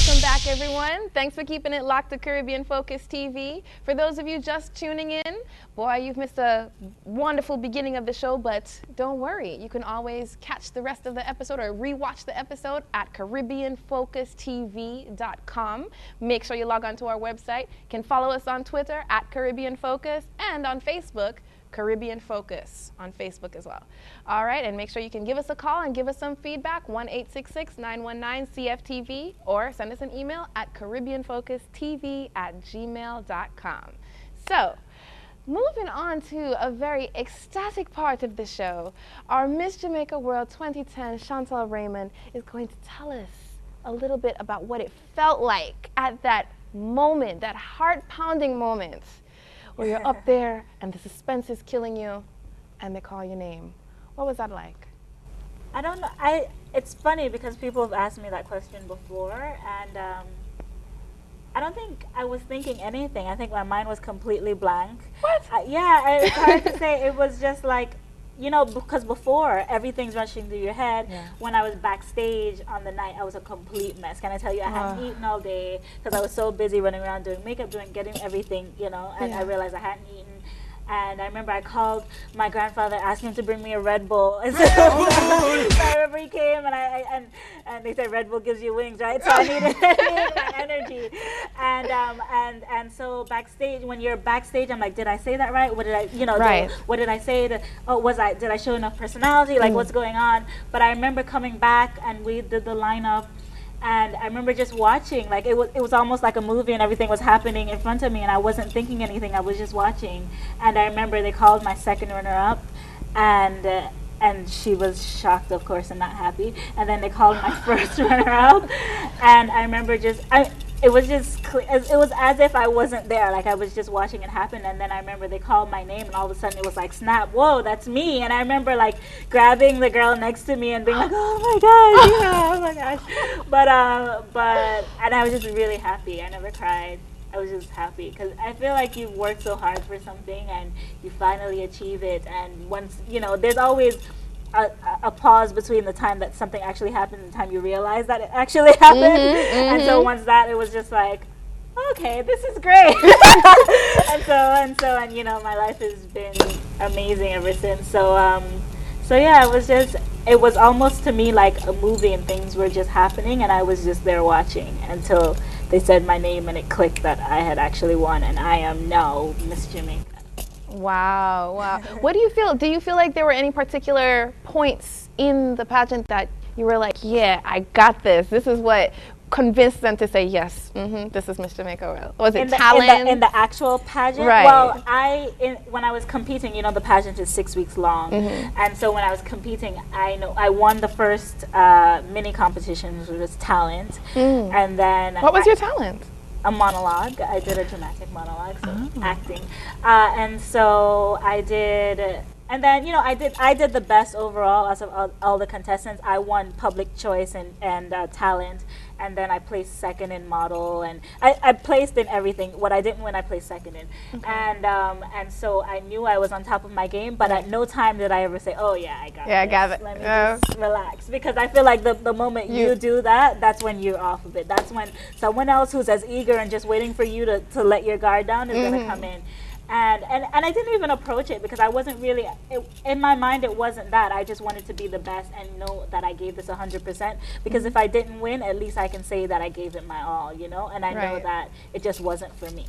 Welcome back, everyone. Thanks for keeping it locked to Caribbean Focus TV. For those of you just tuning in, boy, you've missed a wonderful beginning of the show, but don't worry. You can always catch the rest of the episode or rewatch the episode at CaribbeanFocusTV.com. Make sure you log on to our website. You can follow us on Twitter at Caribbean Focus and on Facebook, Caribbean Focus on Facebook as well. All right, and make sure you can give us a call and give us some feedback, 1-866-919-CFTV, or send us an email at CaribbeanFocusTV@gmail.com. So, moving on to a very ecstatic part of the show, our Miss Jamaica World 2010, Chantal Raymond, is going to tell us a little bit about what it felt like at that moment, that heart-pounding moment, where you're up there and the suspense is killing you and they call your name. What was that like? I don't know. It's funny because people have asked me that question before, and I don't think I was thinking anything. I think my mind was completely blank. What? It's hard to say. It was just like, you know, because before, everything's rushing through your head. Yeah. When I was backstage on the night, I was a complete mess. Can I tell you, I hadn't eaten all day because I was so busy running around doing makeup, getting everything, you know, and I realized I hadn't eaten. And I remember I called my grandfather, asking him to bring me a Red Bull. And so I remember he came, and they said Red Bull gives you wings, right? So I needed that energy. And so backstage, when you're backstage, I'm like, did I say that right? What did I, you know, what did I say? Did I show enough personality? Like, what's going on? But I remember coming back, and we did the lineup. And I remember just watching, like it was almost like a movie, and everything was happening in front of me, and I wasn't thinking anything. I was just watching. And I remember they called my second runner-up, and she was shocked, of course, and not happy. And then they called my first runner-up, and I remember it was as if I wasn't there, like I was just watching it happen. And then I remember they called my name, and all of a sudden it was like, snap, whoa, that's me. And I remember like grabbing the girl next to me and being like, oh my gosh, yeah, oh my gosh. But and I was just really happy. I never cried. I was just happy because I feel like you've worked so hard for something and you finally achieve it. And once, you know, there's always a pause between the time that something actually happened and the time you realize that it actually happened. And so once that, it was just like, okay, this is great. and you know, my life has been amazing ever since. So yeah, it was almost to me like a movie, and things were just happening, and I was just there watching until they said my name and it clicked that I had actually won, and I am now Miss Jamaica. Wow. What do you feel? Do you feel like there were any particular points in the pageant that you were like, yeah, I got this. This is what convinced them to say, yes, this is Miss Jamaica World? Was it talent? In the actual pageant? Right. Well, when I was competing, you know, the pageant is 6 weeks long. And so when I was competing, I won the first mini competition, which was talent. And then... What was your talent? A monologue. I did a dramatic monologue, so acting. And so I did, and then, you know, I did the best overall out of all the contestants. I won public choice and talent, and then I placed second in model, and I placed in everything. What I didn't win, I placed second in. And so I knew I was on top of my game, but at no time did I ever say, oh yeah, I got I got it. Let me just relax, because I feel like the moment you do that, that's when you're off of it. That's when someone else who's as eager and just waiting for you to let your guard down is going to come in. And I didn't even approach it because I wasn't really, in my mind it wasn't that. I just wanted to be the best and know that I gave this 100%, because if I didn't win, at least I can say that I gave it my all, you know, and I know that it just wasn't for me.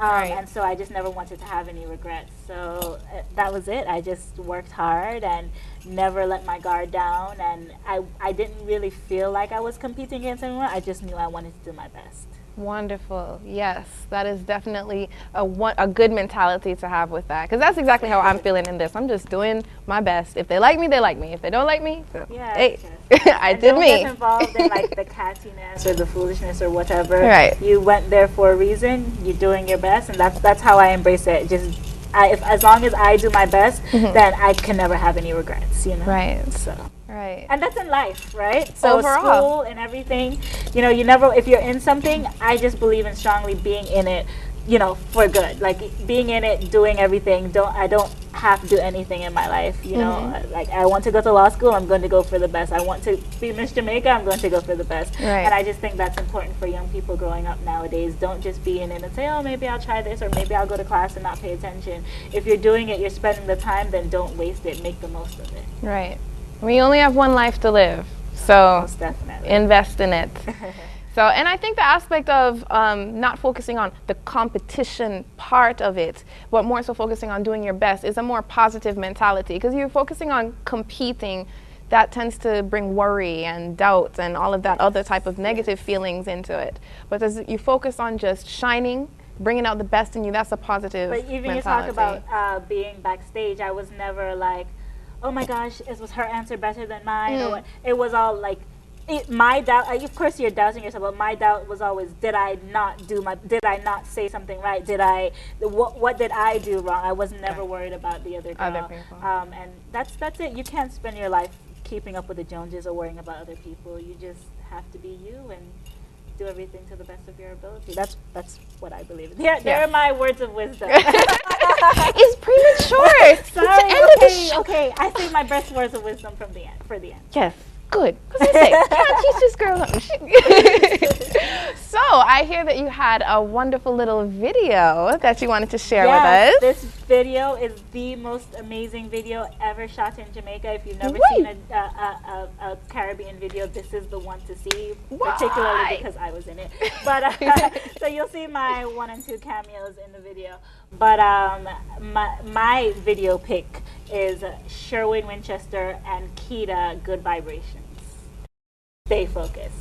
And so I just never wanted to have any regrets. So that was it. I just worked hard and never let my guard down, and I didn't really feel like I was competing against anyone. I just knew I wanted to do my best. Wonderful. Yes, that is definitely a good mentality to have with that, because that's exactly how I'm feeling in this. I'm just doing my best. If they like me, they like me. If they don't like me, hey, I did me. Don't get involved in like the cattiness or the foolishness or whatever. Right. You went there for a reason. You're doing your best, and that's how I embrace it. Just as long as I do my best, then I can never have any regrets. You know. Right. So. Right. And that's in life, right? So overall, school and everything, you know, if you're in something, I just believe in strongly being in it you know, for good. Like being in it, doing everything. I don't have to do anything in my life, you know. Like I want to go to law school, I'm going to go for the best. I want to be Miss Jamaica, I'm going to go for the best. Right. And I just think that's important for young people growing up nowadays. Don't just be in it and say, oh, maybe I'll try this, or maybe I'll go to class and not pay attention. If you're doing it, you're spending the time, then don't waste it. Make the most of it. Right. We only have one life to live, so Most definitely. invest in it. So, and I think the aspect of not focusing on the competition part of it, but more so focusing on doing your best is a more positive mentality. Because you're focusing on competing, that tends to bring worry and doubt and all of that other type of negative feelings into it. But as you focus on just shining, bringing out the best in you, that's a positive But even mentality. you talk about being backstage, I was never like, oh my gosh, was her answer better than mine? Or what? It was all like, my doubt, of course you're doubting yourself, but my doubt was always, did I not say something right? What did I do wrong? I was never worried about the other girl. Other people. And that's it. You can't spend your life keeping up with the Joneses or worrying about other people. You just have to be you and do everything to the best of your ability. That's what I believe. There are my words of wisdom. It's premature. Sorry, okay. I say my best words of wisdom for the end. Yes. Good. Because I say, can't teach this girl something. So, I hear that you had a wonderful little video that you wanted to share with us. This video is the most amazing video ever shot in Jamaica. If you've never seen a Caribbean video, this is the one to see, particularly because I was in it. But so you'll see my 1 and 2 cameos in the video. But my video pick is Sherwin Winchester and Keita, Good Vibrations. Stay focused.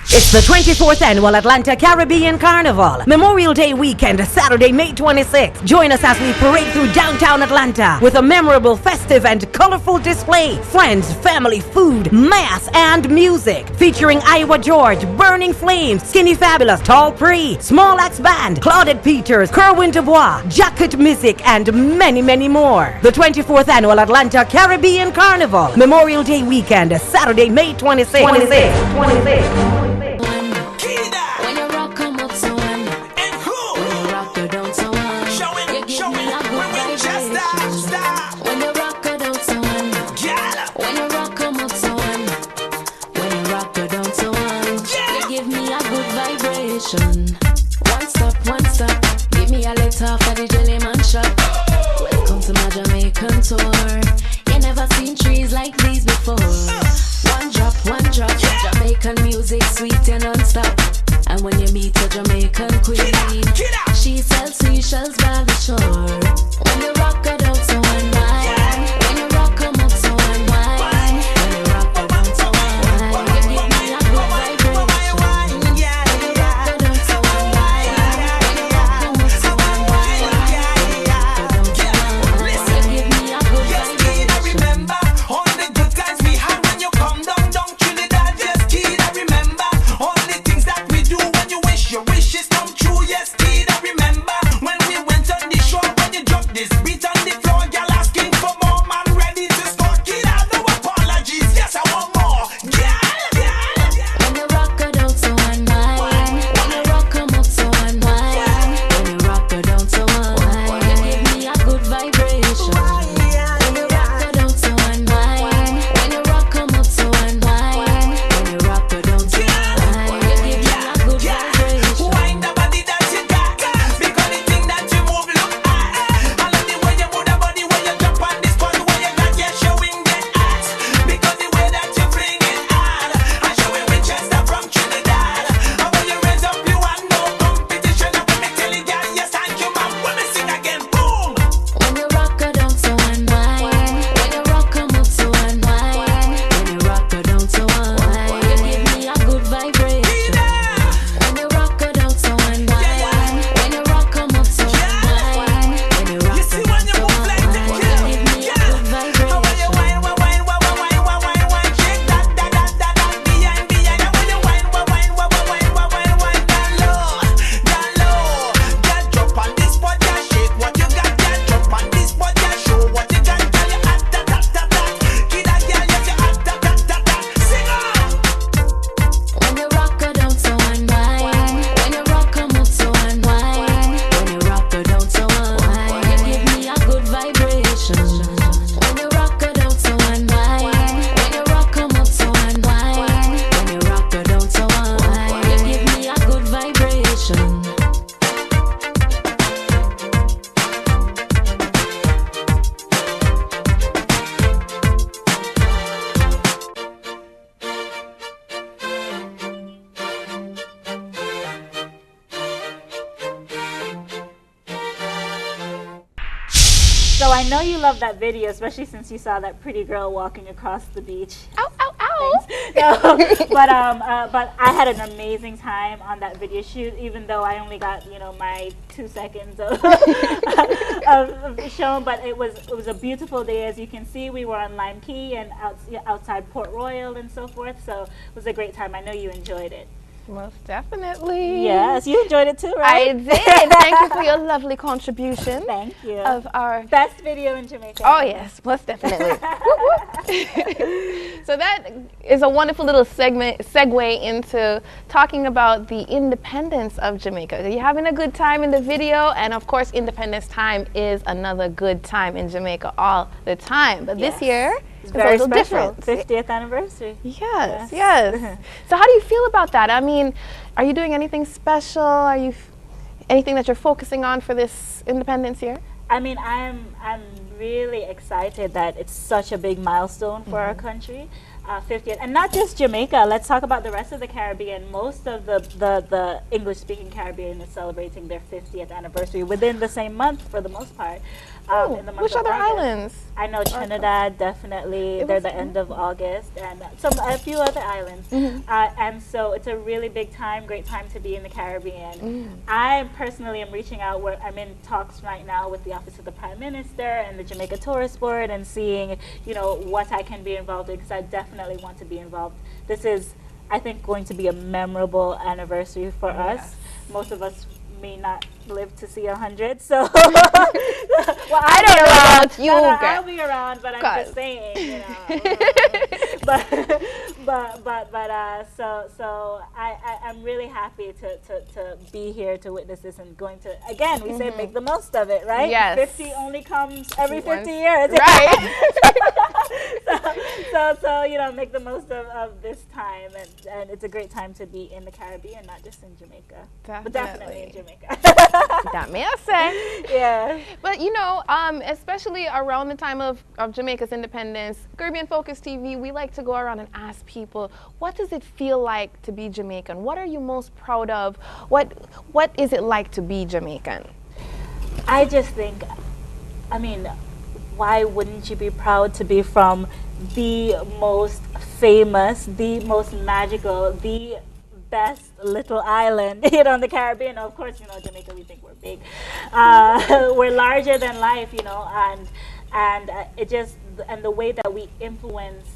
It's the 24th Annual Atlanta Caribbean Carnival, Memorial Day weekend, Saturday, May 26th. Join us as we parade through downtown Atlanta with a memorable, festive, and colorful display. Friends, family, food, mass, and music. Featuring Iowa George, Burning Flames, Skinny Fabulous, Tall Pre, Small Axe Band, Claudette Peters, Kerwin Dubois, Jacket Music, and many, many more. The 24th Annual Atlanta Caribbean Carnival, Memorial Day weekend, Saturday, May 26th. 26th. When you rock, come up so on. And who? When you rock, you don't so on. You give me a good vibration. When you rock, you don't so on. When you rock, come up so on. When you rock, you don't so on. You give me a good vibration. One stop. Give me a letter for the Jelly Man shop. Welcome to my Jamaican tour. You never seen trees like these before. One drop, Jamaican music, sweet and non-stop. And when you meet a Jamaican queen, she sells seashells by the shore. When you rock her down so unwind, when you rock come up so unwind, when you rock her down so unwind, you give me a good vibration. When you rock her down so unwind, when you rock come up so unwind, when you rock her down so unwind, you give me a good vibration. I remember all the good times we had when you come down. Your wishes come true, yes, kid. I remember when we went on the shore, when you dropped So I know you love that video, especially since you saw that pretty girl walking across the beach. Ow, ow, ow. No, but I had an amazing time on that video shoot, even though I only got, you know, my 2 seconds of shown. But it was a beautiful day. As you can see, we were on Lime Key and outside Port Royal and so forth. So it was a great time. I know you enjoyed it. Most definitely. Yes, you enjoyed it too, right? I did. Thank you for your lovely contribution. Thank you. Of our best video in Jamaica. Oh yes, most definitely. So that is a wonderful little segue into talking about the independence of Jamaica. You're having a good time in the video, and of course, Independence Time is another good time in Jamaica all the time. But this year, it's very a little special. different. 50th anniversary. Yes. So how do you feel about that? I mean, are you doing anything special? Are you anything that you're focusing on for this Independence year? I mean, I'm really excited that it's such a big milestone for our country. 50th, and not just Jamaica. Let's talk about the rest of the Caribbean. Most of the English-speaking Caribbean is celebrating their 50th anniversary within the same month, for the most part. In the month which of other August. islands? I know Trinidad, definitely. They're the end of August, and a few other islands. And so it's a really big time, great time to be in the Caribbean. I personally am reaching out. I'm in talks right now with the Office of the Prime Minister and the Jamaica Tourist Board, and seeing, you know, what I can be involved in, because I definitely want to be involved. This is, I think, going to be a memorable anniversary for us. Most of us may not live to see 100, so well, I don't know about you. I'll be around, but I'm just saying, you know. So I'm really happy to be here to witness this, and going to, again, we say make the most of it, right? Yes. 50 only comes every 50 years, right? so you know, make the most of this time, and it's a great time to be in the Caribbean, not just in Jamaica, but definitely in Jamaica. That may I say. Yeah. But you know, especially around the time of Jamaica's independence, Caribbean Focus TV, we like to go around and ask people, what does it feel like to be Jamaican? What are you most proud of? What is it like to be Jamaican? I just think, I mean, why wouldn't you be proud to be from the most famous, the most magical, the best little island, you know, in the Caribbean? Of course, you know, Jamaica, we think we're big. We're larger than life, you know, and it just, and the way that we influence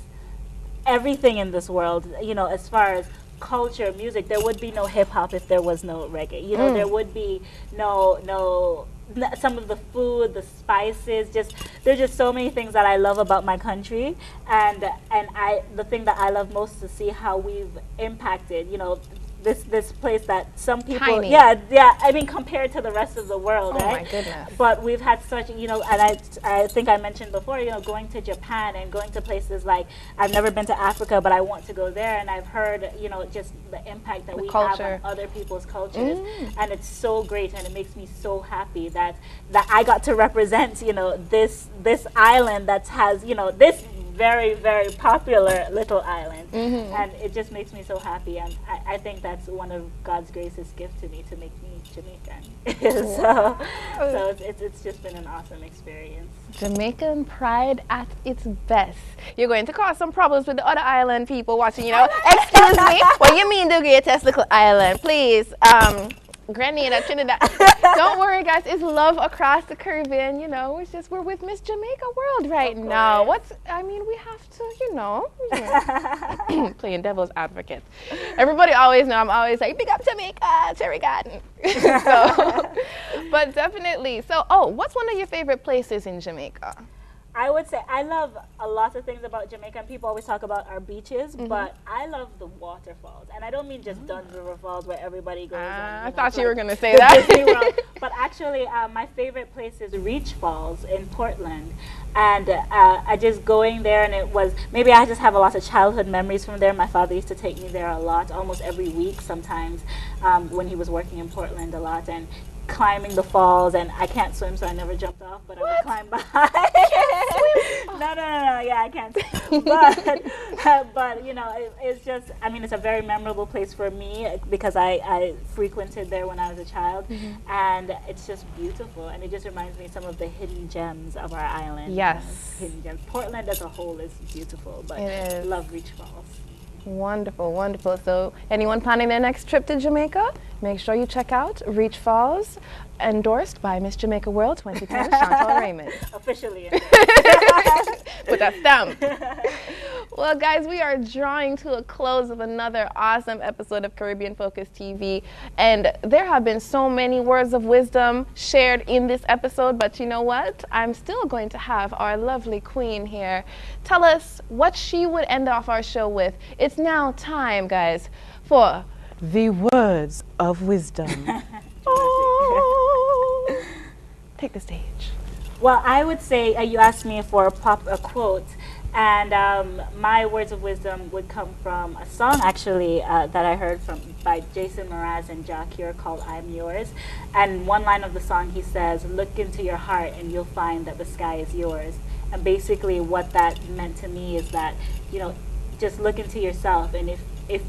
everything in this world, you know, as far as culture, music. There would be no hip hop if there was no reggae. You know, there would be no some of the food, the spices, there's just so many things that I love about my country, and the thing that I love most is to see how we've impacted, you know, this place that some people, tiny. I mean, compared to the rest of the world, right? My goodness. But we've had such, you know, and I think I mentioned before, you know, going to Japan and going to places like, I've never been to Africa, but I want to go there, and I've heard, you know, just the impact that we have on other people's cultures, and it's so great, and it makes me so happy that I got to represent, you know, this island that has, you know, this very, very popular little island, and it just makes me so happy, and I think that's one of God's greatest gift to me, to make me Jamaican. so it's just been an awesome experience. Jamaican pride at its best. You're going to cause some problems with the other island people watching, you know. Excuse me, what do you mean the greatest little island? Please, Grenada, Trinidad. Don't worry, guys. It's love across the Caribbean. You know, we're with Miss Jamaica World right now. We have to, you know, playing devil's advocate. Everybody always know I'm always like, big up Jamaica, Cherrie Garden. But definitely. So, what's one of your favorite places in Jamaica? I would say I love a lot of things about Jamaica, and people always talk about our beaches, but I love the waterfalls. And I don't mean just Duns River Falls where everybody goes. I thought you were going to say that. But actually, my favorite place is Reach Falls in Portland. And I just going there, and it was, maybe I just have a lot of childhood memories from there. My father used to take me there a lot, almost every week sometimes, when he was working in Portland a lot. And climbing the falls, and I can't swim, so I never jumped off, but I would climb by. No, yeah, I can't. But you know, it's just, I mean, it's a very memorable place for me because I frequented there when I was a child, and it's just beautiful, and it just reminds me of some of the hidden gems of our island. Yes. Hidden gems. Portland as a whole is beautiful, but I love Reach Falls. Wonderful, wonderful. So anyone planning their next trip to Jamaica, make sure you check out Reach Falls, endorsed by Miss Jamaica World 2010, Chantal Raymond. Officially. With a stamp. Well, guys, we are drawing to a close of another awesome episode of Caribbean Focus TV. And there have been so many words of wisdom shared in this episode, but you know what? I'm still going to have our lovely queen here tell us what she would end off our show with. It's now time, guys, for the words of wisdom. Oh. Take the stage. Well, I would say, you asked me for a quote, and my words of wisdom would come from a song, actually, that I heard by Jason Mraz and Jack Cure called I'm Yours. And one line of the song, he says, "Look into your heart and you'll find that the sky is yours." And basically what that meant to me is that, you know, just look into yourself, and if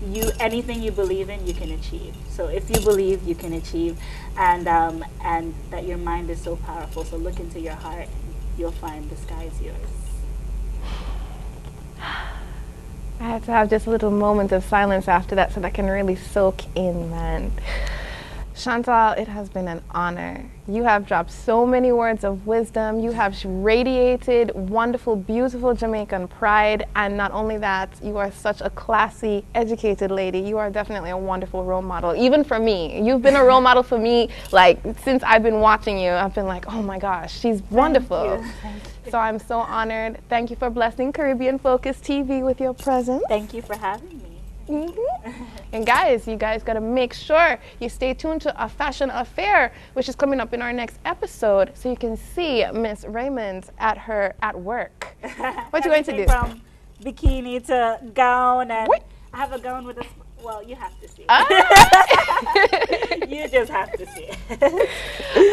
you, anything you believe in, you can achieve. So if you believe, you can achieve, and that your mind is so powerful. So look into your heart, and you'll find the sky is yours. I had to have just a little moment of silence after that so that I can really soak in, man. Chantal, it has been an honor. You have dropped so many words of wisdom. You have radiated wonderful, beautiful Jamaican pride. And not only that, you are such a classy, educated lady. You are definitely a wonderful role model, even for me. You've been a role model for me, like, since I've been watching you. I've been like, oh my gosh, she's wonderful. Thank you. So I'm so honored. Thank you for blessing Caribbean Focus TV with your presence. Thank you for having me. And guys, you guys got to make sure you stay tuned to A Fashion Affair, which is coming up in our next episode, so you can see Miss Raymond at work. What you going to do? From bikini to gown, and I have a gown with a. Well, you have to see it. Right. You just have to see it.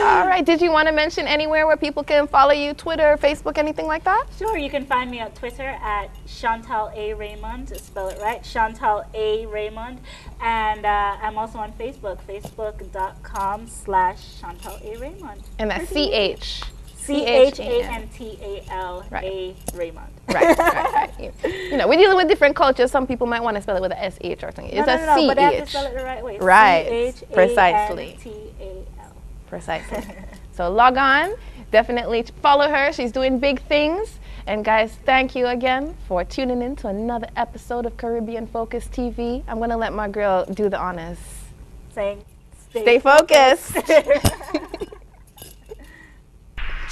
All right. Did you want to mention anywhere where people can follow you? Twitter, Facebook, anything like that? Sure. You can find me on Twitter at Chantal A. Raymond. Spell it right. Chantal A. Raymond. And I'm also on Facebook. Facebook.com/Chantal A. Raymond. And that's CH. CHANTAL A. Raymond. Right. You know, we're dealing with different cultures. Some people might want to spell it with a SH or something. It's no, CH. but they have to spell it the right way. Right. Precisely. CHANTAL. Precisely. So log on. Definitely follow her. She's doing big things. And guys, thank you again for tuning in to another episode of Caribbean Focus TV. I'm going to let my girl do the honors. Saying, stay focused.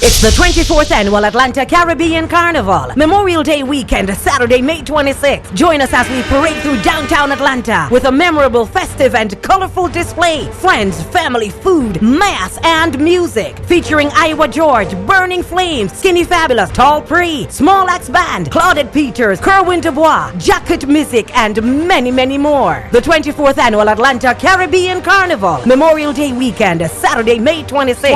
It's the 24th Annual Atlanta Caribbean Carnival, Memorial Day weekend, Saturday, May 26th. Join us as we parade through downtown Atlanta with a memorable, festive, and colorful display. Friends, family, food, mass, and music. Featuring Iowa George, Burning Flames, Skinny Fabulous, Tall Pre, Small Axe Band, Claudette Peters, Kerwin Dubois, Jacket Music, and many, many more. The 24th Annual Atlanta Caribbean Carnival, Memorial Day weekend, Saturday, May 26th.